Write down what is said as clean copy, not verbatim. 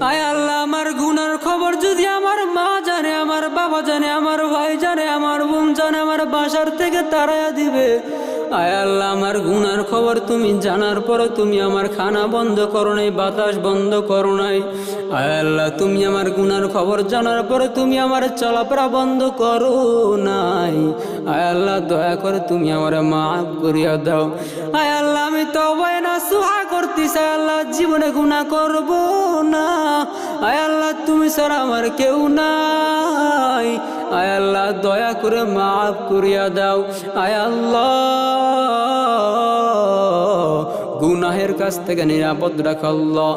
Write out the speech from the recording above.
আয় আল্লাহ, আমার গুনার খবর যদি আমার মা জানে, আমার বাবা জানে, আমার ভাই জানে, আমার বোন জানে, আমার বাসার থেকে তাড়াইয়া দিবে। আয় আল্লাহ, আমার গুনার খবর তুমি জানার পরে তুমি আমার খানা বন্ধ করো নাই, বাতাস বন্ধ করো নাই। আয় আল্লাহ, তুমি আমার গুনার খবর জানার পরে তুমি আমার চলাফেরা বন্ধ করো নাই। আয় আল্লাহ, দয়া করে তুমি আমার মাফ করিয়া দাও। আয় আল্লাহ, আমি তওবা নাসুহা করতেছি। আয় আল্লাহ, জীবনে গুনাহ করব না। আয় আল্লাহ, তুমি ছাড়া আমার কেউ নাই। আয় আল্লাহ, দয়া করে মাফ করিয়া দাও। আয় আল্লাহ, গুনাহের কাছ থেকে নিরাপদ রাখ আল্লাহ।